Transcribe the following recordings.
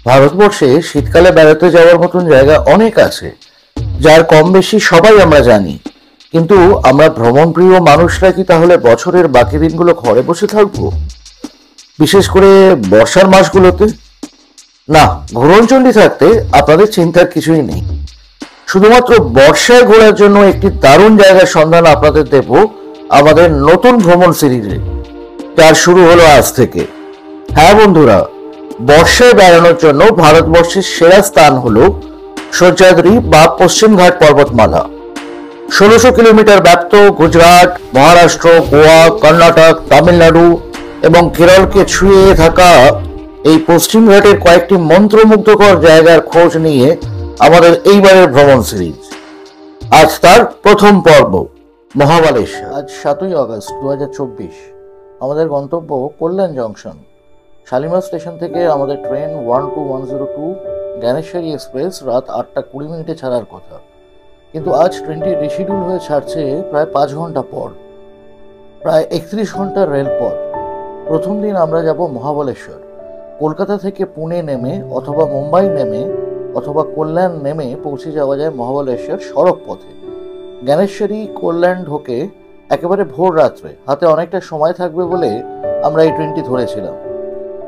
ভারতবর্ষে শীতকালে বেড়াতে যাওয়ার মতন জায়গা অনেক আছে, যার কম বেশি সবাই আমরা জানি। কিন্তু আমরা ভ্রমণপ্রিয় মানুষরা কি তাহলে বছরের বাকি দিনগুলো ঘরে বসে থাকবো, বিশেষ করে বর্ষার মাসগুলোতে? না, ঘোরণচণ্ডী থাকতে আপনাদের চিন্তার কিছুই নেই। শুধুমাত্র বর্ষায় ঘোরার জন্য একটি দারুণ জায়গার সন্ধান আপনাদের দেব আমাদের নতুন ভ্রমণ সিরিজে, যার শুরু হলো আজ থেকে। হ্যাঁ বন্ধুরা, বর্ষায় বেড়ানোর জন্য ভারতবর্ষের সেরা স্থান হলো সহ্যাদ্রি বা পশ্চিমঘাট পর্বতমালা। 1600 কিলোমিটার ব্যাপ্ত গুজরাট, মহারাষ্ট্র, গোয়া, কর্ণাটক, তামিলনাড়ু এবং কেরলকে ছুঁয়ে থাকা এই পশ্চিমঘাটের কয়েকটি মন্ত্রমুগ্ধকর জায়গার খোঁজ নিয়ে আমাদের এইবারের ভ্রমণ সিরিজ। আজ তার প্রথম পর্ব, মহাবালেশ্বর। আজ 7ই আগস্ট 2024। আমাদের গন্তব্য কল্যাণ জংশন। শালিমার স্টেশন থেকে আমাদের ট্রেন 12102 জ্ঞানেশ্বরী এক্সপ্রেস রাত 8টা 20 মিনিটে ছাড়ার কথা, কিন্তু আজ ট্রেনটি রিশিডিউল হয়ে ছাড়ছে প্রায় 5 ঘন্টা পর। প্রায় 31 ঘন্টার রেলপথ। প্রথম দিন আমরা যাব মহাবালেশ্বর। কলকাতা থেকে পুনে নেমে অথবা মুম্বাই নেমে অথবা কল্যাণ নেমে পৌঁছে যাওয়া যায় মহাবালেশ্বর সড়ক পথে। জ্ঞানেশ্বরী কল্যাণ ঢোকে একেবারে ভোর রাত্রে। হাতে অনেকটা সময় থাকবে বলে আমরা এই ট্রেনটি ধরেছিলাম,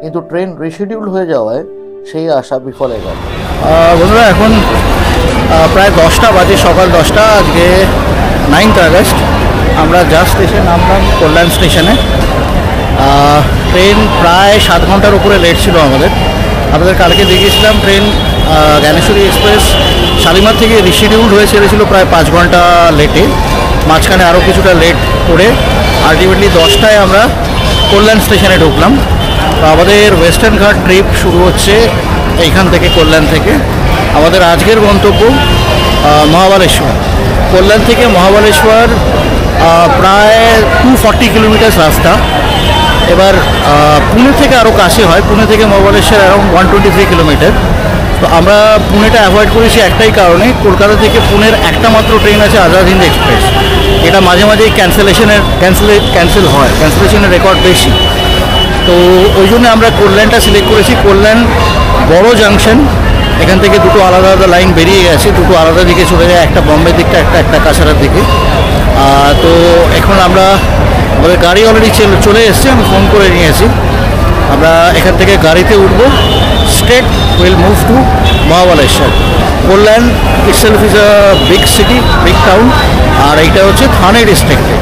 কিন্তু ট্রেন রিশিডিউল হয়ে যাওয়ায় সেই আশা বিফলে গেল। বন্ধুরা, এখন প্রায় 10টা বাজে, সকাল 10টা। আজকে 9th আগস্ট। আমরা জাস্ট এসে নামলাম কল্যাণ স্টেশনে। ট্রেন প্রায় 7 ঘন্টার উপরে লেট ছিল আপনাদের কালকে দেখিয়েছিলাম। ট্রেন জ্ঞানেশ্বরী এক্সপ্রেস শালিমার থেকে রিশিডিউল হয়ে ছেড়েছিল প্রায় 5 ঘন্টা লেটে। মাঝখানে আরও কিছুটা লেট করে আলটিমেটলি 10টায় আমরা কল্যাণ স্টেশনে ঢুকলাম। তো আমাদের ওয়েস্টার্ন ঘাট ট্রিপ শুরু হচ্ছে এইখান থেকে, কল্যাণ থেকে। আমাদের আজকের গন্তব্য মহাবালেশ্বর। কল্যাণ থেকে মহাবালেশ্বর প্রায় 240 কিলোমিটার রাস্তা। এবার পুনে থেকে আরও কাছে হয়, পুনে থেকে মহাবালেশ্বর অ্যারাউন্ড 123 কিলোমিটার। তো আমরা পুনেটা অ্যাভয়েড করেছি একটাই কারণে, কলকাতা থেকে পুনের একটা মাত্র ট্রেন আছে আজাদ হিন্দ এক্সপ্রেস। এটা মাঝে মাঝেই ক্যান্সেল হয়, ক্যান্সেলেশনের রেকর্ড বেশি। তো ওই জন্য আমরা কল্যাণটা সিলেক্ট করেছি। কল্যাণ বড় জাংশন, এখান থেকে দুটো আলাদা আলাদা লাইন বেরিয়ে গেছে, দুটো আলাদা দিকে চলে যায়, একটা বম্বে দিকটা, একটা কাছাড়ার দিকে। তো এখন আমাদের গাড়ি অলরেডি চলে এসছে, আমি ফোন করে নিয়েছি। আমরা এখান থেকে গাড়িতে উঠবো, straight will move to Mahabaleshwar. Kalyan itself is a big city, big town, আর এইটা হচ্ছে থানে ডিস্ট্রিক্টে।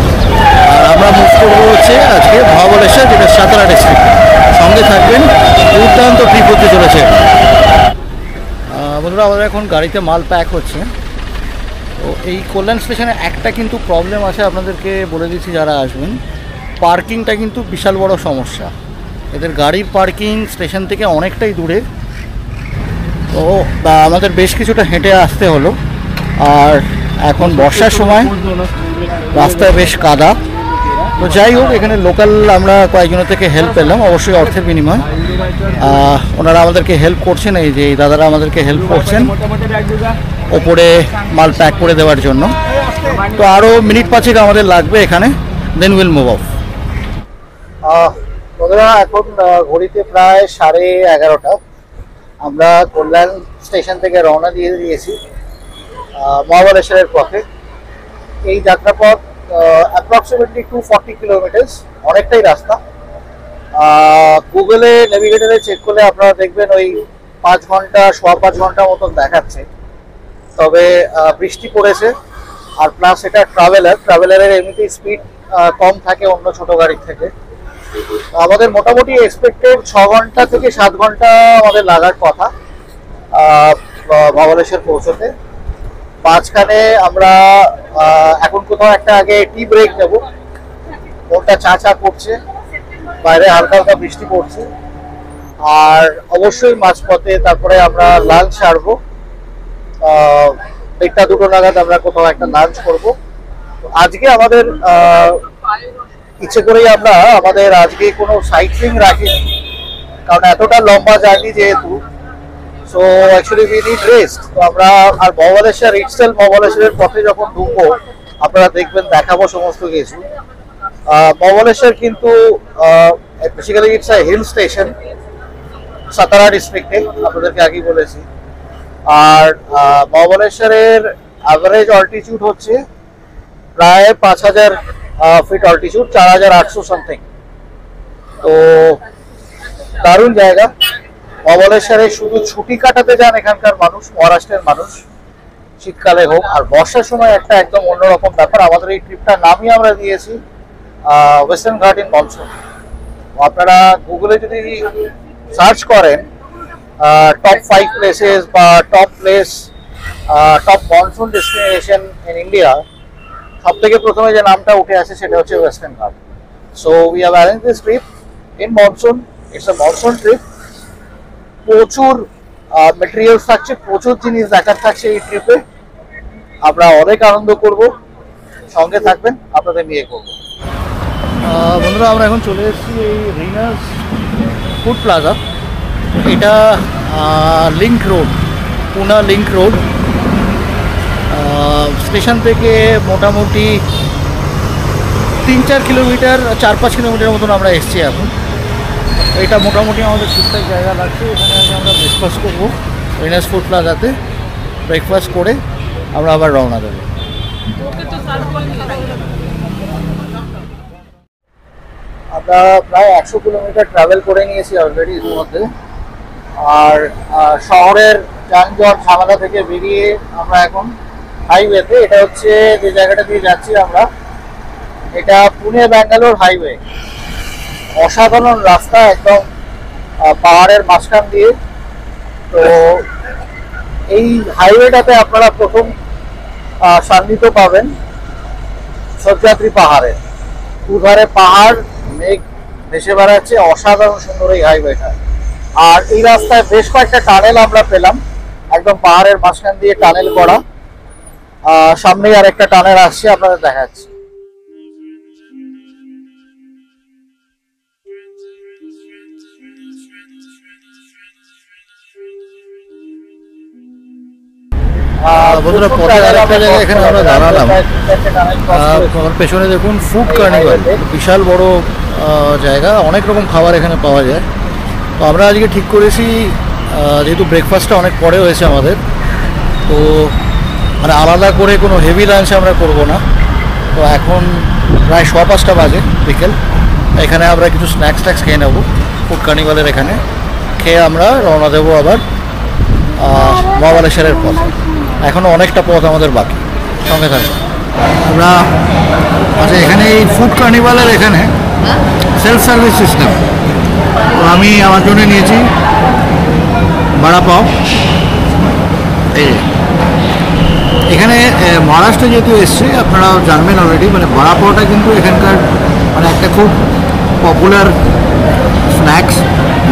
আর আমরা মুভ করবো হচ্ছে আজকে মহাবালেশ্বর, যেটা সাতারা ডিস্ট্রিক্টে। সঙ্গে থাকবেন, দুর্দান্ত ট্রিপ হতে চলেছে। বন্ধুরা, আমাদের এখন গাড়িতে মাল প্যাক হচ্ছে। তো এই কল্যাণ স্টেশনে একটা কিন্তু প্রবলেম আছে, আপনাদেরকে বলে দিচ্ছি যারা আসবেন। পার্কিংটা কিন্তু বিশাল বড় সমস্যা। এদের গাড়ির পার্কিং স্টেশন থেকে অনেকটাই দূরে। তো আমাদের বেশ কিছুটা হেঁটে আসতে হলো। আর এখন বর্ষার সময়, রাস্তায় বেশ কাদা। তো যাই হোক, এখানে লোকাল আমরা কয়েকজনের থেকে হেল্প পেলাম, অবশ্যই অর্থের বিনিময়। ওনারা আমাদেরকে হেল্প করছেন, এই যে দাদারা আমাদেরকে হেল্প করছেন ওপরে মাল প্যাক করে দেওয়ার জন্য। তো আরও মিনিট 5 আমাদের লাগবে এখানে, দেন উইল মুভ অফ। বন্ধুরা, এখন ঘড়িতে প্রায় 11:30। আমরা কল্যাণ স্টেশন থেকে রওনা দিয়ে দিয়েছি মহাবালেশ্বরের পথে। এই যাত্রাপথ অ্যাপ্রক্সিমেটলি 240 কিলোমিটার, অনেকটাই রাস্তা। গুগলে নেভিগেটরে চেক করলে আপনারা দেখবেন ওই 5 ঘন্টা, 5.25 ঘন্টা মতন দেখাচ্ছে। তবে বৃষ্টি পড়েছে, আর প্লাস এটা ট্রাভেলারের এমনিতেই স্পিড কম থাকে অন্য ছোট গাড়ির থেকে। আমাদের মোটামুটি এক্সপেক্টেড 6 ঘন্টা থেকে 7 ঘন্টা আমাদের লাগার কথা মহাবালেশ্বর পৌঁছতে। মাঝখানে আমরা এখন কোথাও একটা আগে টি ব্রেক নেব। মনটা চা করছে, বাইরে হালকা হালকা বৃষ্টি পড়ছে। আর অবশ্যই মাঝপথে তারপরে আমরা লাঞ্চ সারবো। 1টা-2টো নাগাদ আমরা কোথাও একটা লাঞ্চ করবো। আজকে আমাদের ইচ্ছে করেই আমাদের আজকে কোনো সাইট সিইং রাখিনি, কারণ এতটা লম্বা জার্নি যেহেতু। So actually we need rest. তো আমরা আর মহাবালেশ্বরের পথে যখন ঢুকবো আপনারা দেখবেন, দেখাবো সমস্ত কিছু। মহাবালেশ্বর কিন্তু basically it's a hill station. Satara ডিস্ট্রিক্টে, আপনাদেরকে আগেই বলেছি। আর মহাবলেশ্বরের অ্যাভারেজ অল্টিটিউড হচ্ছে প্রায় 5000 ফিট অল্টিটিউড, 4800 সামথিং। তো দারুণ জায়গা। মহাবলেশ্বরে শুধু ছুটি কাটাতে যান এখানকার মানুষ, মহারাষ্ট্রের মানুষ, শীতকালে হোক আর বর্ষার সময় একটা একদম অন্যরকম ব্যাপার। আমাদের এই ট্রিপটার নামই আমরা দিয়েছি ওয়েস্টার্ন ঘাট ইন মনসুন। আপনারা গুগলে যদি সার্চ করেন টপ 5 প্লেসেস বা top place, top monsoon destination in India, সব থেকে প্রথমে যে নামটা উঠে আসে সেটা হচ্ছে ওয়েস্টার্ন ঘাট। So we have arrange this trip in monsoon. It's a monsoon trip. প্রচুর মেটেরিয়ালস থাকছে, প্রচুর জিনিস দেখার থাকছে এই ট্রিপে। আমরা অনেক আনন্দ করব, সঙ্গে থাকবেন, আপনাদের নিয়ে করবো। বন্ধুরা, আমরা এখন চলে এসেছি এই রিনাস ফুড প্লাজা। এটা লিঙ্ক রোড, পুনা লিঙ্ক রোড। স্টেশন থেকে মোটামুটি 3-4 কিলোমিটার, 4-5 কিলোমিটার মতন আমরা এসেছি এখন। এটা মোটামুটি আমাদের ঠিকঠাক জায়গা লাগছে। এখানে আগে আমরা ব্রেকফাস্ট করবো রিনাস ফুড প্লাজাতে। ব্রেকফাস্ট করে আমরা আবার রওনা দেবো। আমরা প্রায় 100 কিলোমিটার ট্রাভেল করে নিয়েছি অলরেডি এর মধ্যে। আর শহরের যানজট ঝামেলা থেকে বেরিয়ে আমরা এখন হাইওয়েতে। এটা হচ্ছে যে জায়গাটা দিয়ে যাচ্ছি আমরা, এটা পুনে ব্যাঙ্গালোর হাইওয়ে। অসাধারণ রাস্তা, একদম পাহাড়ের মাঝখান দিয়ে। তো এই হাইওয়েটাতে আপনারা প্রথম সান্নিধ্য পাবেন সহ্যাদ্রি পাহাড়ে। দুধারে পাহাড়, মেঘ ভেসে বেড়াচ্ছে, অসাধারণ সুন্দর এই হাইওয়েটা। আর এই রাস্তায় বেশ কয়েকটা টানেল আমরা পেলাম, একদম পাহাড়ের মাঝখান দিয়ে টানেল করা। সামনেই আর একটা টানেল আসছে, আপনাদের দেখাচ্ছি। বন্ধুরা, পথে আরেকটা জায়গায় এখানে আমরা দাঁড়ালাম। আমার পেছনে দেখুন ফুড কার্নিভাল, বিশাল বড় জায়গা, অনেক রকম খাবার এখানে পাওয়া যায়। তো আমরা আজকে ঠিক করেছি, যেহেতু ব্রেকফাস্টটা অনেক পরে হয়েছে আমাদের, তো মানে আলাদা করে কোনো হেভি লাঞ্চ আমরা করব না। তো এখন প্রায় 5:15 বাজে বিকেল। এখানে আমরা কিছু স্ন্যাক্স খেয়ে নেবো ফুড কার্নিভালের এখানে। খেয়ে আমরা রওনা দেবো আবার মহাবলেশ্বরের পথে। এখনও অনেকটা পথ আমাদের বাকি, সঙ্গে থাকবে। আমরা আচ্ছা, এখানে এই ফুড কার্নিভালের এখানে সেলফ সার্ভিস সিস্টেম। তো আমি আমার জন্য নিয়েছি বড়া পাও। এখানে মহারাষ্ট্রে যেহেতু এসছে, আপনারা জানবেন অলরেডি, মানে বড়া পাওটা কিন্তু এখানকার মানে একটা খুব পপুলার স্ন্যাক্স।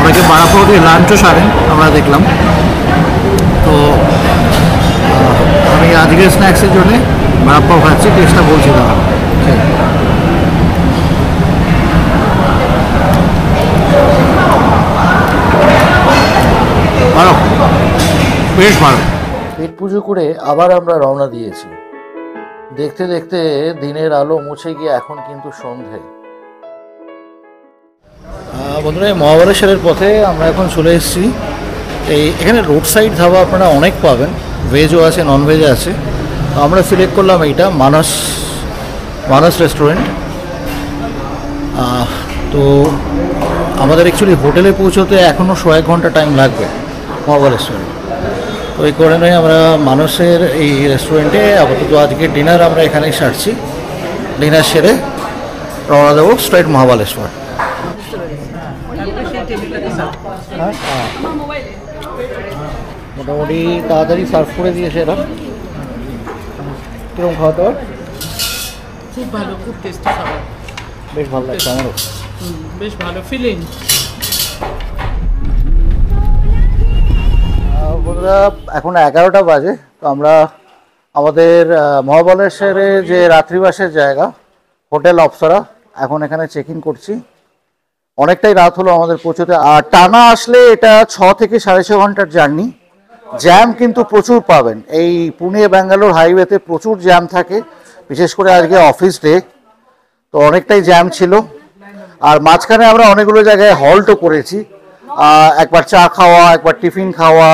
অনেকে বড়া পাও দিয়ে লাঞ্চও সারেন আমরা দেখলাম। তো আমি আজকের স্ন্যাক্সের জন্য বড়া পাও খাচ্ছি, টেস্টটা বলছি দাঁড়া। ভালো, বেশ ভালো। পেট পুজো করে আবার আমরা রওনা দিয়েছি। দেখতে দেখতে দিনের আলো মুছে গিয়ে এখন কিন্তু সন্ধে। বন্ধুরা, মহাবলেশ্বরের পথে আমরা এখন চলে এসেছি। এখানে রোড সাইড ধাবা আপনারা অনেক পাবেন, ভেজও আছে, নন ভেজ আছে। তো আমরা সিলেক্ট করলাম এইটা, মানস রেস্টুরেন্ট। তো আমাদের অ্যাকচুয়ালি হোটেলে পৌঁছতে এখনও 1.5 ঘন্টা টাইম লাগবে মহাবলেশ্বরে। তো এই কারণে আমরা মানসের এই রেস্টুরেন্টে আপাতত আজকে ডিনার আমরা এখানেই সারছি। ডিনার সেরে রওনা দেবো স্ট্রেট মহাবলেশ্বর। মোটামুটি তাড়াতাড়ি সার্ভ করে দিয়েছে এরা। কিরকম খাওয়া দাওয়া? খুব ভালো, খুব টেস্টি খাবার, বেশ ভালো লাগছে আমারও। বেশ ভালো ফিলিং। বন্ধুরা, এখন 11টা বাজে। তো আমরা আমাদের মহাবলেশ্বরে যে রাত্রিবাসের জায়গা হোটেল অপ্সরা, এখন এখানে চেক ইন করছি। অনেকটাই রাত হলো আমাদের পৌঁছতে। আর টানা আসলে এটা 6 থেকে 6.5 ঘন্টার জার্নি। জ্যাম কিন্তু প্রচুর পাবেন। এই পুনে ব্যাঙ্গালোর হাইওয়েতে প্রচুর জ্যাম থাকে, বিশেষ করে আজকে অফিস ডে, তো অনেকটাই জ্যাম ছিল। আর মাঝখানে আমরা অনেকগুলো জায়গায় হল্টও করেছি। একবার চা খাওয়া, একবার টিফিন খাওয়া,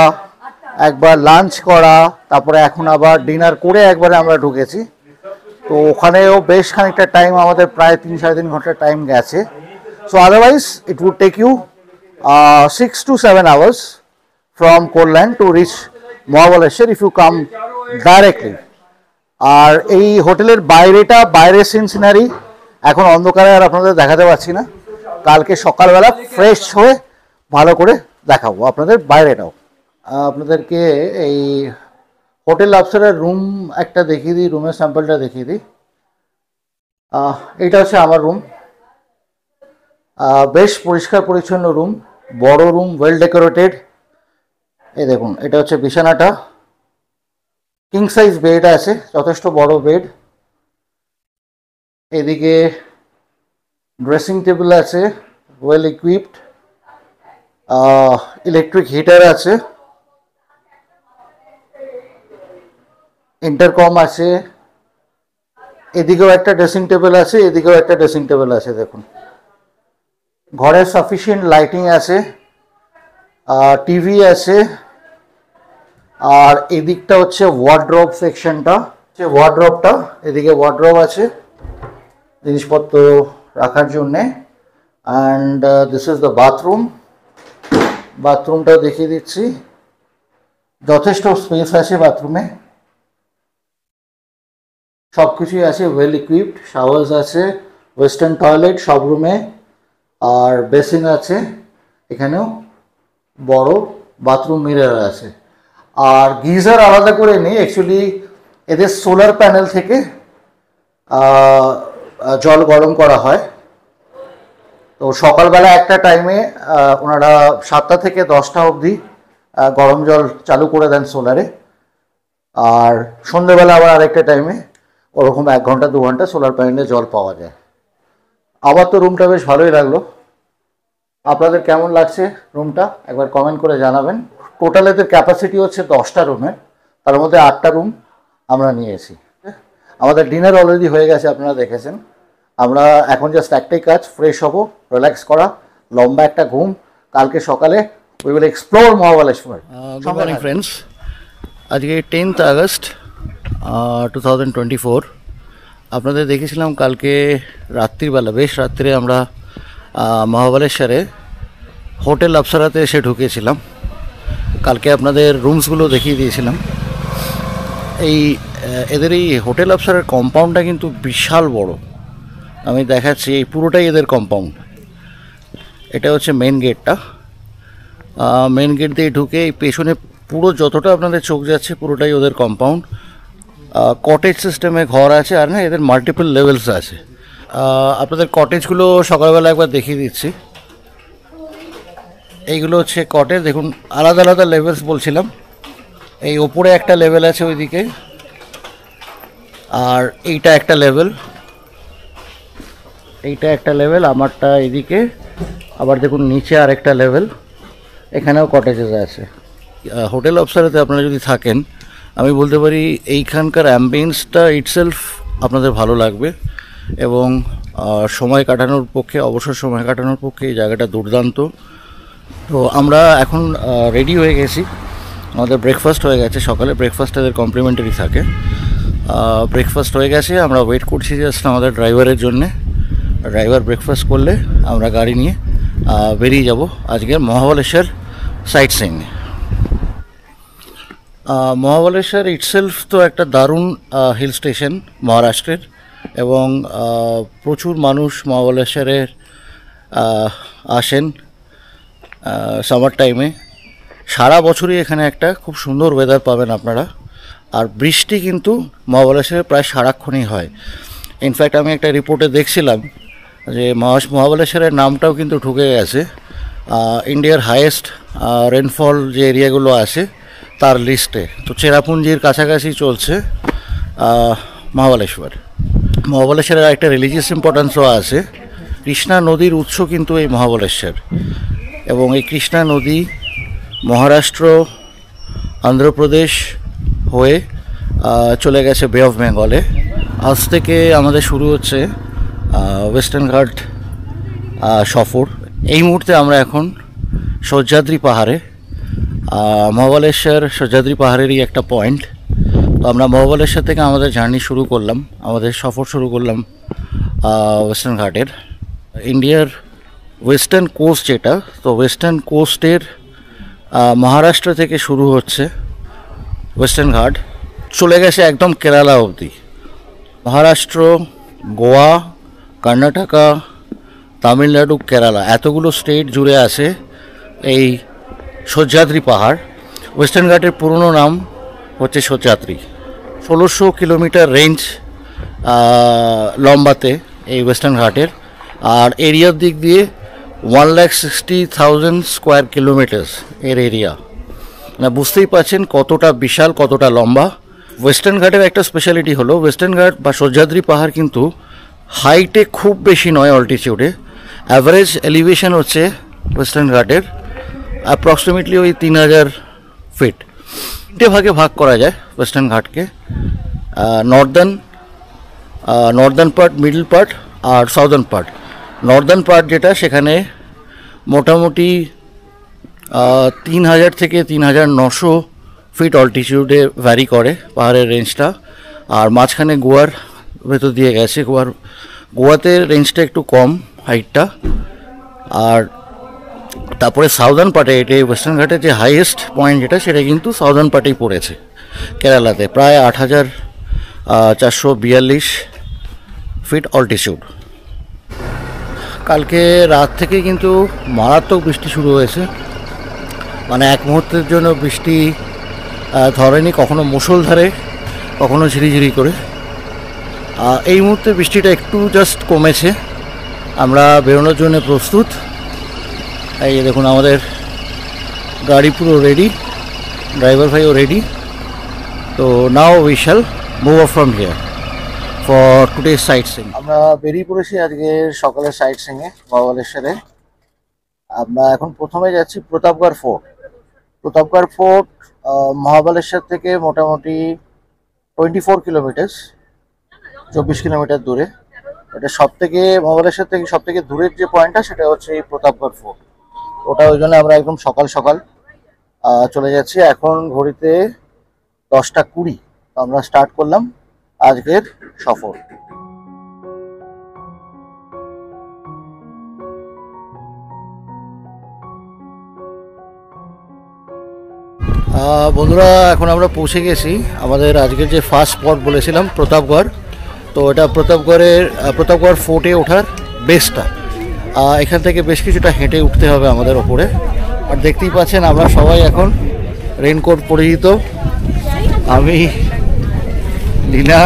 একবার লাঞ্চ করা, তারপরে এখন আবার ডিনার করে একবারে আমরা ঢুকেছি। তো ওখানেও বেশ খানিকটা টাইম, আমাদের প্রায় 3-3.5 ঘন্টা টাইম গেছে। So otherwise it would take you 6 to 7 hours from Kollam to reach Mahabaleshwar if you come directly. আর এই হোটেলের বাইরে সিন সিনারি এখন অন্ধকারে আর আপনাদের দেখাতে পারছি না, কালকে সকালবেলা ফ্রেশ হয়ে ভালো করে দেখাবো আপনাদের বাইরেটাও। আপনাদেরকে এই হোটেল আফসারের রুম একটা দেখিয়ে দিই, রুমের স্যাম্পলটা দেখিয়ে দিই। এটা হচ্ছে আমার রুম, বেশ পরিষ্কার পরিচ্ছন্ন রুম, বড় রুম, ওয়েল ডেকোরেটেড। এই দেখুন, এটা হচ্ছে বিছানাটা, কিং সাইজ বেড আছে, যথেষ্ট বড় বেড। এদিকে ড্রেসিং টেবিল আছে, ওয়েল ইকুইপড, ইলেকট্রিক হিটার আছে, ইন্টারকম আছে। এদিকেও একটা ড্রেসিং টেবিল আছে, এদিকেও একটা ড্রেসিং টেবিল আছে। দেখুন, ঘরে সাফিসিয়েন্ট লাইটিং আছে, টিভি আছে। আর এদিকটা হচ্ছে ওয়ার্ড্রোব সেকশনটা, ওয়ার্ড্রোবটা, এদিকে ওয়ার্ড্রোব আছে জিনিসপত্র রাখার জন্যে। And this is the bathroom. বাথরুমটা দেখিয়ে দিচ্ছি, যথেষ্ট স্পেস আছে বাথরুমে, সব কিছুই আছে, ওয়েল ইকুইপড। শাওয়ার্স আছে, ওয়েস্টার্ন টয়লেট সব রুমে, আর বেসিন আছে, এখানেও বড় বাথরুম মিরর আছে। আর গিজার আলাদা করে নেই, অ্যাকচুয়ালি এদের সোলার প্যানেল থেকে জল গরম করা হয়। তো সকালবেলা একটা টাইমে ওনারা 7টা থেকে 10টা অবধি গরম জল চালু করে দেন সোলারে, আর সন্ধ্যেবেলা আবার আরেকটা টাইমে ওরকম 1 ঘন্টা 2 ঘন্টা সোলার প্যানেলে জল পাওয়া যায়। আবার তো রুমটা বেশ ভালোই লাগলো। আপনাদের কেমন লাগছে রুমটা একবার কমেন্ট করে জানাবেন। টোটাল এদের ক্যাপাসিটি হচ্ছে 10টা রুমের, তার মধ্যে 8টা রুম আমরা নিয়েছি। আমাদের ডিনার অলরেডি হয়ে গেছে, আপনারা দেখেছেন। আমরা এখন জাস্ট একটাই কাজ, ফ্রেশ হব, রিল্যাক্স করা, লম্বা একটা ঘুম, কালকে সকালে we will explore Mahabaleshwar. Good morning friends, আজকে 10th আগস্ট 2024। আপনাদের দেখেছিলাম কালকে রাত্রিবেলা, বেশ রাত্রে আমরা মহাবলেশ্বরে হোটেল আফসারাতে এসে ঢুকেছিলাম। কালকে আপনাদের রুমসগুলো দেখিয়ে দিয়েছিলাম। এদের এই হোটেল আফসারের কম্পাউন্ডটা কিন্তু বিশাল বড়, আমি দেখাচ্ছি। এই পুরোটাই এদের কম্পাউন্ড। এটা হচ্ছে মেন গেটটা। মেন গেট দিয়ে ঢুকে এই পেছনে পুরো যতটা আপনাদের চোখ যাচ্ছে পুরোটাই ওদের কম্পাউন্ড। কটেজ সিস্টেমে ঘর আছে, আর না এদের মাল্টিপল লেভেলস আছে। আপনাদের কটেজগুলো সকালবেলা একবার দেখিয়ে দিচ্ছি। এইগুলো হচ্ছে কটেজ, দেখুন আলাদা আলাদা লেভেলস বলছিলাম। এই ওপরে একটা লেভেল আছে ওইদিকে, আর এইটা একটা লেভেল, এইটা একটা লেভেল, আমারটা এদিকে। আবার দেখুন নিচে আর একটা লেভেল, এখানেও কটেজেস আছে। হোটেল আফসারেতে আপনারা যদি থাকেন, আমি বলতে পারি এইখানকার অ্যাম্বিয়েন্সটা ইটসেলফ আপনাদের ভালো লাগবে, এবং সময় কাটানোর পক্ষে, অবসর সময় কাটানোর পক্ষে এই জায়গাটা দুর্দান্ত। তো আমরা এখন রেডি হয়ে গেছি, আমাদের ব্রেকফাস্ট হয়ে গেছে। সকালে ব্রেকফাস্ট এদের কমপ্লিমেন্টারি থাকে। ব্রেকফাস্ট হয়ে গেছে, আমরা ওয়েট করছি জাস্ট আমাদের ড্রাইভারের জন্যে। ড্রাইভার ব্রেকফাস্ট করলে আমরা গাড়ি নিয়ে বেরিয়ে যাব আজকের মহাবলেশ্বর সাইট সিইং। মহাবলেশ্বর ইটসেলফ তো একটা দারুণ হিল স্টেশন মহারাষ্ট্রের, এবং প্রচুর মানুষ মহাবলেশ্বরের আসেন সামার টাইমে। সারা বছরই এখানে একটা খুব সুন্দর ওয়েদার পাবেন আপনারা। আর বৃষ্টি কিন্তু মহাবলেশ্বরে প্রায় সারাক্ষণই হয়। ইনফ্যাক্ট আমি একটা রিপোর্টে দেখছিলাম যে মহাবলেশ্বরের নামটাও কিন্তু ঢুকে গেছে ইন্ডিয়ার হাইয়েস্ট রেনফল যে এরিয়াগুলো আছে তার লিস্টে। তো চেরাপুঞ্জির কাছাকাছি চলছে মহাবলেশ্বর। মহাবলেশ্বরের একটা রিলিজিয়াস ইম্পর্টেন্সও আছে। কৃষ্ণা নদীর উৎস কিন্তু এই মহাবলেশ্বর, এবং এই কৃষ্ণা নদী মহারাষ্ট্র, অন্ধ্রপ্রদেশ হয়ে চলে গেছে বে অফ বেঙ্গলে। আজ থেকে আমাদের শুরু হচ্ছে ওয়েস্টার্ন ঘাট সফর। এই মুহূর্তে আমরা এখন সহ্যাদ্রি পাহাড়ে। মহাবালেশ্বর সহ্যাদ্রি পাহাড়েরই একটা পয়েন্ট। তো আমরা মহাবালেশ্বর থেকে আমাদের জার্নি শুরু করলাম, আমাদের সফর শুরু করলাম ওয়েস্টার্ন ঘাটের। ইন্ডিয়ার ওয়েস্টার্ন কোস্ট যেটা, তো ওয়েস্টার্ন কোস্টের মহারাষ্ট্র থেকে শুরু হচ্ছে ওয়েস্টার্ন ঘাট, চলে গেছে একদম কেরালা অবধি। মহারাষ্ট্র, গোয়া, কর্ণাটকা, তামিলনাড়ু, কেরালা এতগুলো স্টেট জুড়ে আছে এই সহ্যাদ্রি পাহাড়। ওয়েস্টার্ন ঘাটের পুরনো নাম হচ্ছে সহ্যাদ্রি। 1600 কিলোমিটার রেঞ্জ লম্বাতে এই ওয়েস্টার্ন ঘাটের, আর এরিয়ার দিক দিয়ে 1,60,000 স্কোয়ার কিলোমিটার এর এরিয়া। মানে বুঝতেই পারছেন কতটা বিশাল, কতটা লম্বা। ওয়েস্টার্ন ঘাটের একটা স্পেশালিটি হলো ওয়েস্টার্ন ঘাট বা সহ্যাদ্রি পাহাড় কিন্তু হাইটে খুব বেশি নয়, অল্টিটিউডে। অ্যাভারেজ এলিভেশন হচ্ছে ওয়েস্টার্ন ঘাটের অ্যাপ্রক্সিমেটলি ওই 3,000 ফিট। তিনটে ভাগে ভাগ করা যায় ওয়েস্টার্ন ঘাটকে, নর্দার্ন পার্ট, মিডল পার্ট আর সাউদার্ন পার্ট। নর্দার্ন পার্ট যেটা, সেখানে মোটামুটি 3,000 থেকে 3,900 ফিট অল্টিটিউডে ভ্যারি করে পাহাড়ের রেঞ্জটা। আর মাঝখানে গোয়ার ভেতর দিয়ে গেছে, গোয়াতে রেঞ্জটা একটু কম হাইটটা। আর তারপরে সাউদার্ন পার্টে, এটা ওয়েস্টার্ন ঘাটের যে হাইয়েস্ট পয়েন্ট যেটা, সেটা কিন্তু সাউদার্ন পার্টেই পড়েছে কেরালাতে, প্রায় 8,442 ফিট অল্টিটিউড। কালকে রাত থেকে কিন্তু মারাত্মক বৃষ্টি শুরু হয়েছে, মানে এক মুহূর্তের জন্য বৃষ্টি ধরেনি, কখনো মুষলধারে, কখনো ঝিরিঝিরি করে। এই মুহূর্তে বৃষ্টিটা একটু জাস্ট কমেছে, আমরা বেরোনোর জন্য প্রস্তুত। এই দেখুন আমাদের গাড়ি পুরো রেডি, ড্রাইভার ভাইও রেডি। তো now we shall move off from here for today sightseeing. আমরা বেরিয়ে পড়েছি আজকে সকালের সাইট সিংয়ে মহাবালেশ্বরে। আমরা এখন প্রথমে যাচ্ছি প্রতাপগড় ফোর্ট। প্রতাপগড় ফোর্ট মহাবালেশ্বর থেকে মোটামুটি 24 কিলোমিটার, 24 কিলোমিটার দূরে। এটা মহাবালেশ্বর থেকে সব থেকে দূরের যে পয়েন্টটা, সেটা হচ্ছে এই প্রতাপগড় ফোর্ট। ওটা ওই জন্য আমরা একদম সকাল সকাল চলে যাচ্ছি। এখন ঘড়িতে 10:20। আমরা স্টার্ট করলাম আজকের সফর। বন্ধুরা, এখন আমরা পৌঁছে গেছি আমাদের আজকের যে ফার্স্ট স্পট বলেছিলাম, প্রতাপগড়। তো এটা প্রতাপগড় ফোর্টে ওঠার বেসটা। এখান থেকে বেশ কিছুটা হেঁটে উঠতে হবে আমাদের ওপরে। আর দেখতেই পাচ্ছেন আমরা সবাই এখন রেনকোট পরিহিত, আমি, লীনা।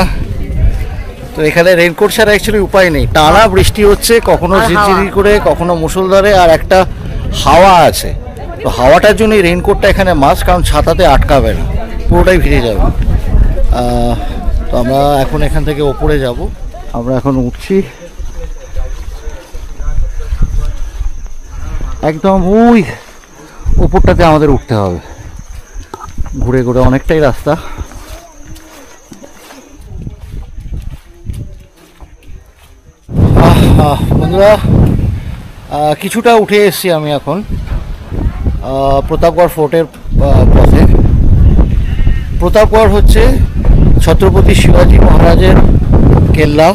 তো এখানে রেনকোট ছাড়া অ্যাকচুয়ালি উপায় নেই, টানা বৃষ্টি হচ্ছে, কখনো ঝিরঝিরি করে, কখনো মুষলধারে, আর একটা হাওয়া আছে। তো হাওয়াটার জন্য এই রেনকোটটা এখানে মাস্ট, কারণ ছাতাতে আটকাবে না, পুরোটাই ভিজে যাবে। তো আমরা এখন এখান থেকে ওপরে যাব। আমরা এখন উঠছি একদম ওই উপরটাতে আমাদের উঠতে হবে, ঘুরে ঘুরে অনেকটাই রাস্তা। বন্ধুরা, কিছুটা উঠে এসেছি আমি এখন প্রতাপগড় ফোর্টের পথে। প্রতাপগড় হচ্ছে ছত্রপতি শিবাজি মহারাজের কেল্লা।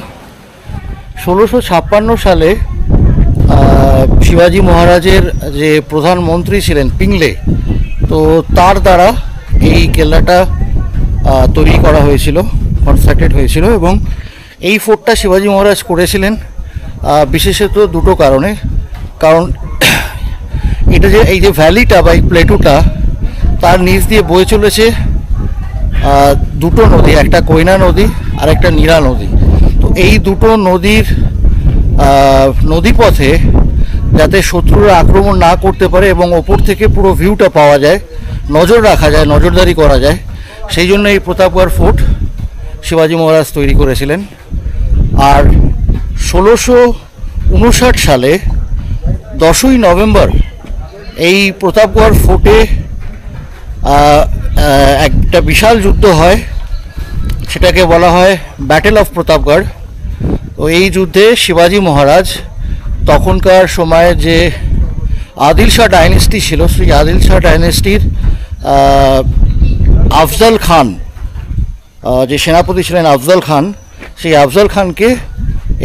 1656 সালে শিবাজি মহারাজের যে প্রধানমন্ত্রী ছিলেন পিংলে, তো তার দ্বারা এই কেল্লাটা তৈরি করা হয়েছিল, কনস্ট্রাক্টেড হয়েছিল। এবং এই ফোর্টটা শিবাজি মহারাজ করেছিলেন বিশেষত দুটো কারণে। কারণ এটা যে এই যে ভ্যালিটা বা এই প্লেটুটা, তার নিচ দিয়ে বয়ে চলেছে দুটো নদী, একটা কোয়না নদী আর একটা নীরা নদী। তো এই দুটো নদীর নদীপথে যাতে শত্রুরা আক্রমণ না করতে পারে এবং ওপর থেকে পুরো ভিউটা পাওয়া যায়, নজর রাখা যায়, নজরদারি করা যায়, সেই জন্য এই প্রতাপগড় ফোর্ট শিবাজি মহারাজ তৈরি করেছিলেন। আর 1659 সালে 10ই নভেম্বর এই প্রতাপগড় ফোর্টে একটা বিশাল যুদ্ধ হয়, সেটাকে বলা হয় ব্যাটেল অফ প্রতাপগড়। তো এই যুদ্ধে শিবাজি মহারাজ তখনকার সময়ে যে আদিল শাহ ডাইনেস্টি ছিল, সেই আদিল শাহ ডাইনেস্টির আফজল খান, যে সেনাপতি ছিলেন আফজল খান, সেই আফজল খানকে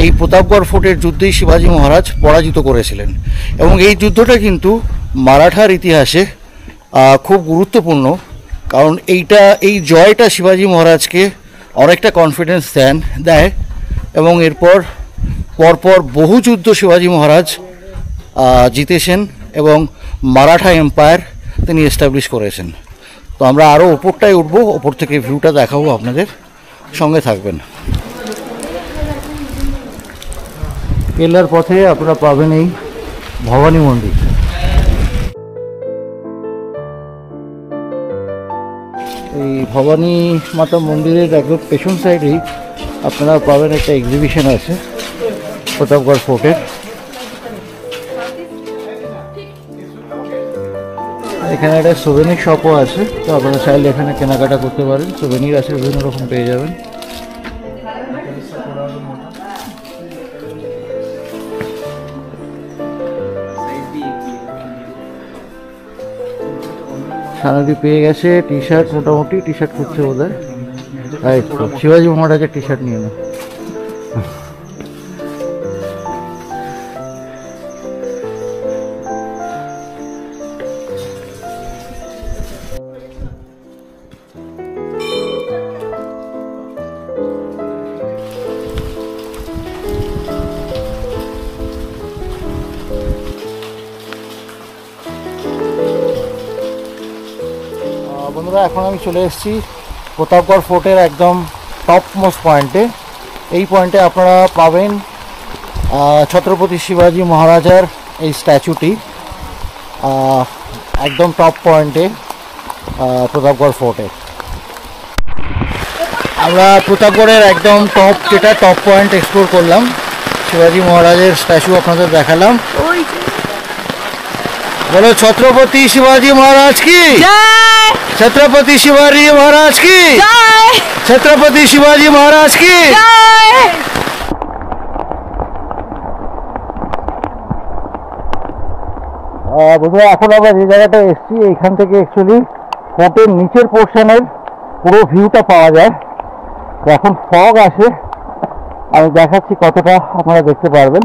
এই প্রতাপগড় ফোর্টের যুদ্ধেই শিবাজী মহারাজ পরাজিত করেছিলেন। এবং এই যুদ্ধটা কিন্তু মারাঠার ইতিহাসে খুব গুরুত্বপূর্ণ, কারণ এই জয়টা শিবাজী মহারাজকে অনেকটা কনফিডেন্স দেয়। এবং এরপর পরপর বহু যুদ্ধ শিবাজী মহারাজ জিতেছেন এবং মারাঠা এম্পায়ার তিনি এস্টাবলিশ করেছেন। তো আমরা আরও ওপরটায় উঠবো, ওপর থেকে ভিউটা দেখাবো আপনাদের, সঙ্গে থাকবেন। কেল্লার পথে আপনারা পাবেন এই ভবানী মন্দির। এই ভবানী মাতা মন্দিরের একদম পেছন সাইডেই আপনারা পাবেন একটা এক্সিবিশন আছে প্রতাপগড় ফোর্টের। এখানে একটা সোভেনির শপও আছে, তো আপনারা চাইলে এখানে কেনাকাটা করতে পারেন। সোভেনির আছে, বিভিন্ন রকম পেয়ে যাবেন। সানাদি পেয়ে গেছে টি শার্ট, মোটামুটি টি শার্ট খুঁজছে বোধ হয়। শিবাজী মহারাজের টি শার্ট নিয়ে না। বন্ধুরা, এখন আমি চলে এসেছি প্রতাপগড় ফোর্টের একদম টপ মোস্ট পয়েন্টে। এই পয়েন্টে আপনারা পাবেন ছত্রপতি শিবাজী মহারাজার এই স্ট্যাচুটি, একদম টপ পয়েন্টে প্রতাপগড় ফোর্টে। আমরা প্রতাপগড়ের একদম টপ পয়েন্ট এক্সপ্লোর করলাম, শিবাজী মহারাজের স্ট্যাচু আপনাদের দেখালাম। বলো ছত্রপতি শিবাজী মহারাজ কি, छत्रपति शिवाजी महाराज की जय, छत्रपति शिवाजी महाराज की जय। বন্ধুরা, এখন আমরা যে জায়গাটা এসেছি এইখান থেকে অ্যাকচুয়ালি ফোর্টের নিচের পোর্শনের পুরো ভিউটা পাওয়া যায়। এখন ফগ আসে, আমি দেখাচ্ছি কতটা আপনারা দেখতে পারবেন।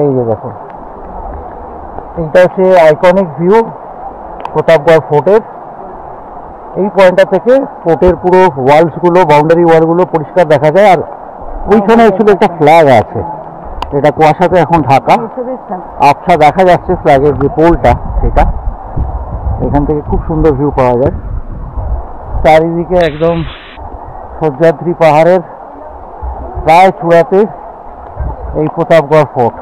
এই যে দেখুন, এইটা হচ্ছে আইকনিক ভিউ প্রতাপগড় ফোর্টের। এই পয়েন্টটা থেকে ফোর্টের পুরো ওয়ালসগুলো, বাউন্ডারি ওয়ালগুলো পরিষ্কার দেখা যায়। আর ওইখানে অ্যাকচুয়ালি একটা ফ্ল্যাগ আছে, এটা কুয়াশাতে এখন ঢাকা, আবছা দেখা যাচ্ছে ফ্ল্যাগের যে পোলটা, সেটা এখান থেকে খুব সুন্দর ভিউ পাওয়া যায়। চারিদিকে একদম সহ্যাদ্রি পাহাড়ের প্রায় চূড়াতে এই প্রতাপগড় ফোর্ট।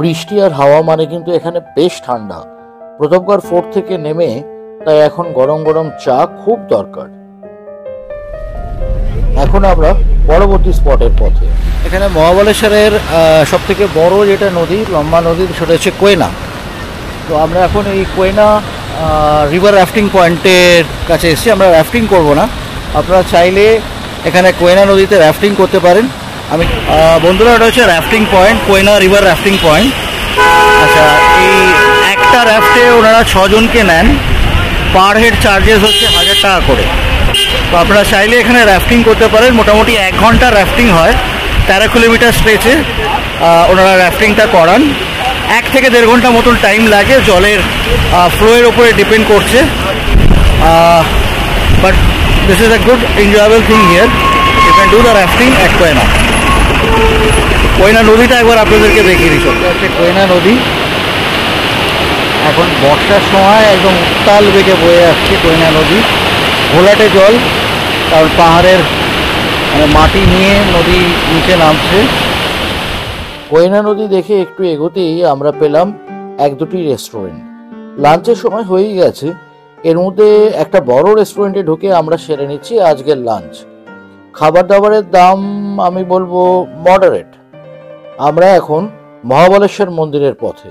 বৃষ্টি আর হাওয়া মানে কিন্তু এখানে বেশ ঠান্ডা। প্রতাপগড় ফোর্ট থেকে নেমে তাই এখন গরম গরম চা খুব দরকার। এখন আমরা পরবর্তী স্পটের পথে। এখানে মহাবলেশ্বরের সব থেকে বড় যেটা নদী, লম্বা নদী, সেটা হচ্ছে কোয়না। তো আমরা এখন এই কোয়না রিভার রাফটিং পয়েন্টের কাছে এসেছি। আমরা রাফটিং করব না, আপনারা চাইলে এখানে কোয়না নদীতে রাফটিং করতে পারেন। আমি বন্ধুরা, এটা হচ্ছে rafting point, Koyna river rafting point. আচ্ছা, এই একটা রাফটে ওনারা 6 জনকে নেন, পার হেড চার্জেস হচ্ছে 1000 টাকা করে। তো আপনারা চাইলে এখানে রাফটিং করতে পারেন। মোটামুটি 1 ঘন্টা রাফটিং হয়, 13 কিলোমিটার স্ট্রেচে ওনারা রাফটিংটা করান। 1 থেকে 1.5 ঘন্টা মতন টাইম লাগে, জলের ফ্লোয়ের ওপরে ডিপেন্ড করছে। But this is a good enjoyable thing here, you can do the rafting at Koyna. Koyna নদীটা একবার আপনাদেরকে দেখিয়ে দিচ্ছি। হচ্ছে কোয়না নদী, এখন বর্ষার সময় একদম উত্তাল বেগে বয়ে আসছে কোয়না নদী। ঘোলাটে জল, কারণ পাহাড়ের মাটি নিয়ে নদী নিচে নামছে। কোয়না নদী দেখে একটু এগোতেই আমরা পেলাম 1-2টি রেস্টুরেন্ট। লাঞ্চের সময় হয়েই গেছে, এর মধ্যে একটা বড় রেস্টুরেন্টে ঢুকে আমরা সেরে নিচ্ছি আজকের লাঞ্চ। খাবার দাবারের দাম আমি বলবো মডারেট। আমরা এখন মহাবলেশ্বর মন্দিরের পথে।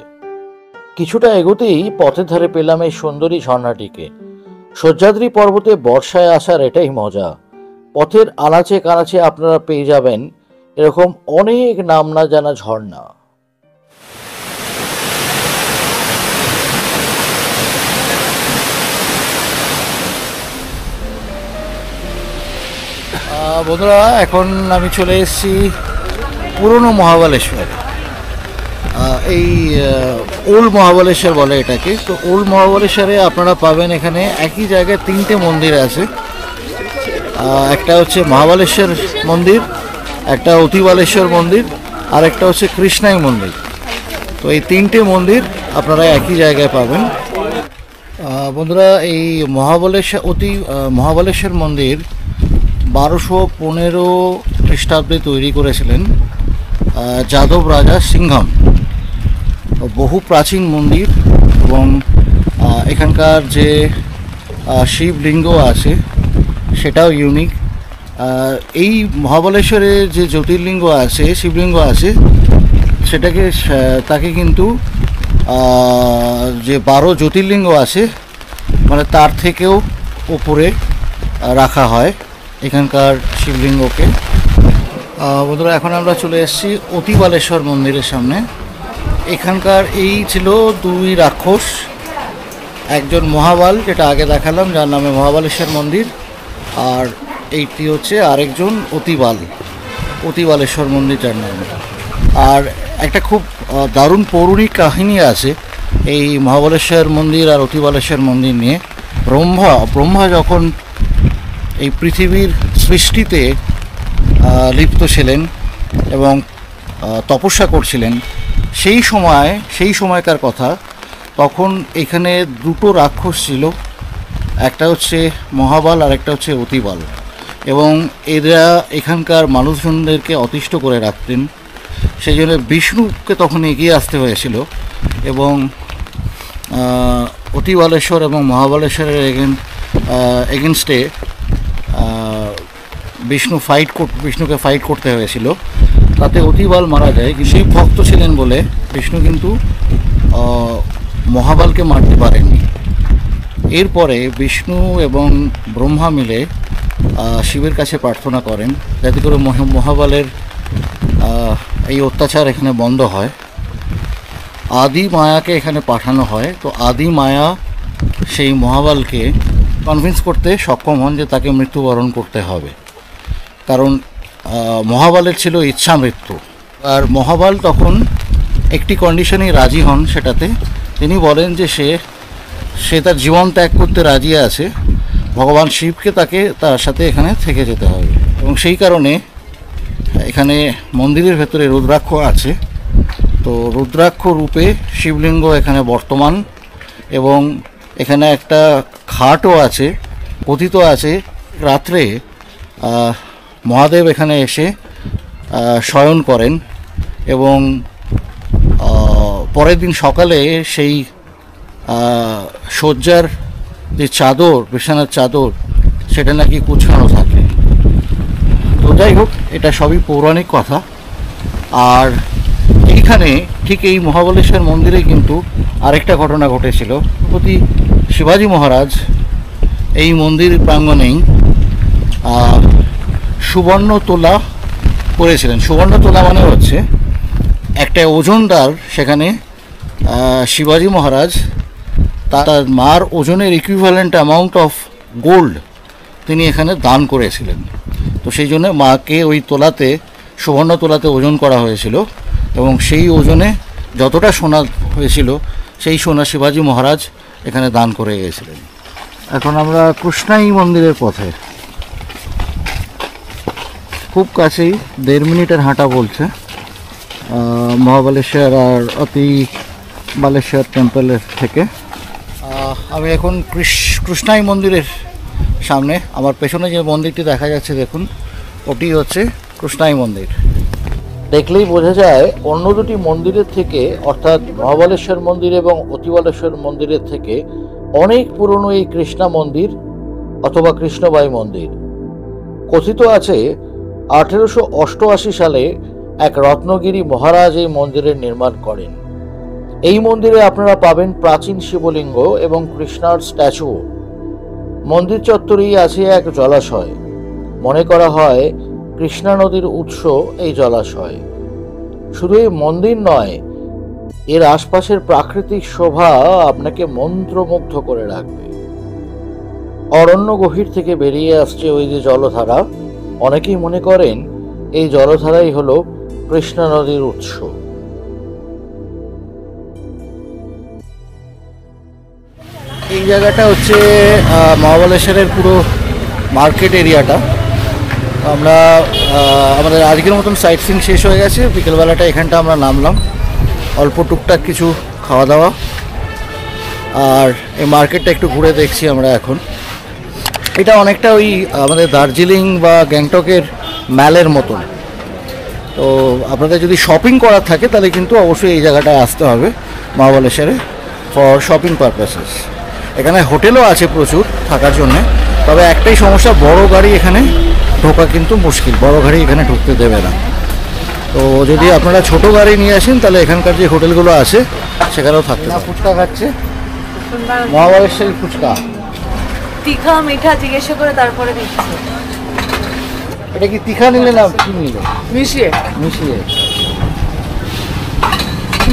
কিছুটা এগোতেই পথের ধারে পেলাম এই সুন্দরী ঝর্ণাটিকে। সহ্যাদ্রি পর্বতে বর্ষায় আসার এটাই মজা। পথের আনাচে কানাচে আপনারা পেয়ে যাবেন এরকম অনেক নাম না জানা ঝর্ণা। বন্ধুরা, এখন আমি চলে এসেছি পুরনো মহাবালেশ্বর। এই ওল্ড মহাবালেশ্বর বলে এটাকে। তো ওল্ড মহাবালেশ্বরে আপনারা পাবেন এখানে একই জায়গায় 3টে মন্দির আছে। একটা হচ্ছে মহাবালেশ্বর মন্দির, একটা অতিবালেশ্বর মন্দির, আর একটা হচ্ছে কৃষ্ণাই মন্দির। তো এই 3টে মন্দির আপনারা একই জায়গায় পাবেন। বন্ধুরা, এই মহাবালেশ্বর মন্দির 1215 খ্রিস্টাব্দে তৈরি করেছিলেন যাদব রাজা সিংহম। বহু প্রাচীন মন্দির এবং এখানকার যে শিবলিঙ্গ আছে সেটাও ইউনিক। এই মহাবালেশ্বরে যে জ্যোতির্লিঙ্গ আছে, শিবলিঙ্গ আছে, তাকে কিন্তু যে 12 জ্যোতির্লিঙ্গ আছে মানে তার থেকেও উপরে রাখা হয় এখানকার শিবলিঙ্গকে। বন্ধুরা, এখন আমরা চলে এসেছি অতিবালেশ্বর মন্দিরের সামনে। এখানকার এই ছিল 2 রাক্ষস, একজন মহাবাল যেটা আগে দেখালাম যার নামে মহাবালেশ্বর মন্দির, আর এইটি হচ্ছে আরেকজন অতিবালেশ্বর মন্দির যার নামে। আর একটা খুব দারুণ পৌরাণিক কাহিনী আছে এই মহাবালেশ্বর মন্দির আর অতিবালেশ্বর মন্দির নিয়ে। ব্রহ্মা যখন এই পৃথিবীর সৃষ্টিতে লিপ্ত ছিলেন এবং তপস্যা করছিলেন, সেই সময়কার কথা। তখন এখানে 2টো রাক্ষস ছিল, একটা হচ্ছে মহাবাল আর একটা হচ্ছে অতিবাল, এবং এরা এখানকার মানুষজনদেরকে অতিষ্ঠ করে রাখতেন। সেই জন্য বিষ্ণুকে তখন এগিয়ে আসতে হয়েছিল এবং অতিবালেশ্বর এবং মহাবালেশ্বরের এগেনস্টে বিষ্ণুকে ফাইট করতে হয়েছিল। তাতে অতিবাল মারা যায়। শিব ভক্ত ছিলেন বলে বিষ্ণু কিন্তু মহাবালকে মারতে পারেননি। এরপরে বিষ্ণু এবং ব্রহ্মা মিলে শিবের কাছে প্রার্থনা করেন যাতে করে মহাবালের এই অত্যাচার এখানে বন্ধ হয়। আদি মায়াকে এখানে পাঠানো হয়। তো আদি মায়া সেই মহাবালকে কনভিন্স করতে সক্ষম হন যে তাকে মৃত্যুবরণ করতে হবে, কারণ মহাবালের ছিল ইচ্ছা মৃত্যু। আর মহাবাল তখন একটি কন্ডিশনেই রাজি হন, সেটাতে তিনি বলেন যে সে তার জীবন ত্যাগ করতে রাজি আছে, ভগবান শিবকে তার সাথে এখানে থেকে যেতে হবে। এবং সেই কারণে এখানে মন্দিরের ভেতরে রুদ্রাক্ষ আছে। তো রুদ্রাক্ষ রূপে শিবলিঙ্গ এখানে বর্তমান, এবং এখানে একটা খাটও আছে, কথিত আছে রাত্রে মহাদেব এখানে এসে শয়ন করেন এবং পরের দিন সকালে সেই শয্যার যে চাদর, বিছানার চাদর, সেটা নাকি কুছানো থাকে। তো যাই হোক, এটা সবই পৌরাণিক কথা। আর এইখানে ঠিক এই মহাবালেশ্বর মন্দিরে কিন্তু আরেকটা ঘটনা ঘটেছিল। ছত্রপতি শিবাজী মহারাজ এই মন্দির প্রাঙ্গণেই সুবর্ণ তোলা করেছিলেন। সুবর্ণ তোলা মানে হচ্ছে একটা ওজনদার, সেখানে শিবাজী মহারাজ তার মার ওজনের ইকুইভ্যালেন্ট অ্যামাউন্ট অফ গোল্ড তিনি এখানে দান করেছিলেন। তো সেই জন্য মাকে ওই তোলাতে, সুবর্ণ তোলাতে ওজন করা হয়েছিল, এবং সেই ওজনে যতটা সোনা হয়েছিল সেই সোনা শিবাজী মহারাজ এখানে দান করে গিয়েছিলেন। এখন আমরা কৃষ্ণাই মন্দিরের পথে, খুব কাছেই 1.5 মিনিটের হাঁটা বলছে মহাবালেশ্বর আর অতিবালেশ্বর টেম্পলের থেকে। আমি এখন কৃষ্ণাই মন্দিরের সামনে। আমার পেছনে যে মন্দিরটি দেখা যাচ্ছে দেখুন, ওটি হচ্ছে কৃষ্ণাই মন্দির। দেখলেই বোঝা যায় অন্য দুটি মন্দিরের থেকে, অর্থাৎ মহাবালেশ্বর মন্দির এবং অতিবালেশ্বর মন্দিরের থেকে অনেক পুরনো এই কৃষ্ণা মন্দির অথবা কৃষ্ণবাই মন্দির। কথিত আছে 1888 সালে এক রত্নগিরি মহারাজ এই মন্দিরের নির্মাণ করেন। এই মন্দিরে আপনারা পাবেন প্রাচীন শিবলিঙ্গ এবং কৃষ্ণার স্ট্যাচু। মন্দির চত্বরেই আছে এক জলাশয়। মনে করা হয় কৃষ্ণা নদীর উৎস এই জলাশয়। শুধু এই মন্দির নয়, এর আশপাশের প্রাকৃতিক শোভা আপনাকে মন্ত্রমুগ্ধ করে রাখবে। অরণ্য গভীর থেকে বেরিয়ে আসছে ওই যে জলধারা, অনেকেই মনে করেন এই জলধারাই হলো কৃষ্ণা নদীর উৎস। এই জায়গাটা হচ্ছে মহাবালেশ্বরের পুরো মার্কেট এরিয়াটা। আমরা আমাদের আজকের মতন সাইট সিইং শেষ হয়ে গেছে। বিকেলবেলাটা এখানটা আমরা নামলাম, অল্প টুকটাক কিছু খাওয়া দাওয়া, আর এই মার্কেটটা একটু ঘুরে দেখছি আমরা এখন। এটা অনেকটা ওই আমাদের দার্জিলিং বা গ্যাংটকের ম্যালের মতন। তো আপনাদের যদি শপিং করার থাকে তাহলে কিন্তু অবশ্যই এই জায়গাটায় আসতে হবে মহাবালেশ্বরে ফর শপিং পারপাসেস। এখানে হোটেলও আছে প্রচুর থাকার জন্যে, তবে একটাই সমস্যা, বড় গাড়ি এখানে ঢোকা কিন্তু মুশকিল, বড় গাড়ি এখানে ঢুকতে দেবে না। তো যদি আপনারা ছোট গাড়ি নিয়ে আসেন তাহলে এখানকার যে হোটেলগুলো আছে সেখানেও থাকতে পারেন। ফুচকা খাচ্ছে, মহাবালেশ্বরী ফুচকা, তিখা মিঠা জিজ্ঞেস করে তারপরে দিচ্ছি। এটা কি তিখা নিলে না কি নিলে? মিশিয়ে মিশিয়ে।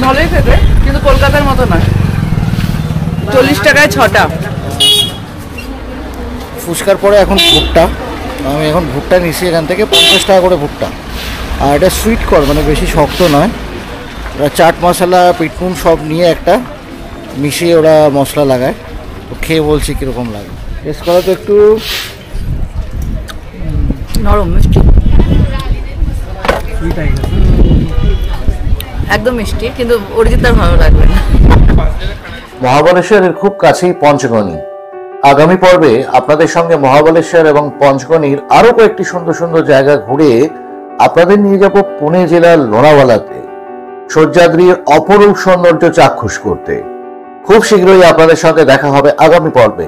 ভালোই খেতে, কিন্তু কলকাতার মতো নয়। 40 টাকায় 6টা। ফুচকার পরে এখন ভুট্টা, আমি এখন ভুট্টা নিচ্ছি এখান থেকে 50 টাকা করে ভুট্টা। আর এটা সুইট কর, মানে বেশি শক্ত নয়। ওরা চাট মশলা পিটনুন সব নিয়ে একটা মিশিয়ে ওরা মশলা লাগায়। তো খেয়ে বলছি কীরকম লাগে। টেস্ট করা তো একটু নরম মিষ্টি, একদম মিষ্টি, কিন্তু অরিজিৎ ভালো লাগবে না। মহাবালেশ্বরের খুব কাছেই পঞ্চগনি। আগামী পর্বে আপনাদের সঙ্গে মহাবালেশ্বর এবং পঞ্চগনির আরো কয়েকটি সুন্দর সুন্দর জায়গা ঘুরে আপনাদের নিয়ে যাব পুনে জেলার লোনাওয়ালাতে, সহ্যাদ্রির অপরূপ সৌন্দর্য চাক্ষুষ করতে। খুব শীঘ্রই আপনাদের সঙ্গে দেখা হবে আগামী পর্বে।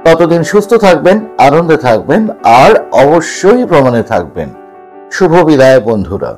ততদিন সুস্থ থাকবেন, আনন্দে থাকবেন, আর অবশ্যই ভ্রমণে থাকবেন। শুভ বিদায় বন্ধুরা।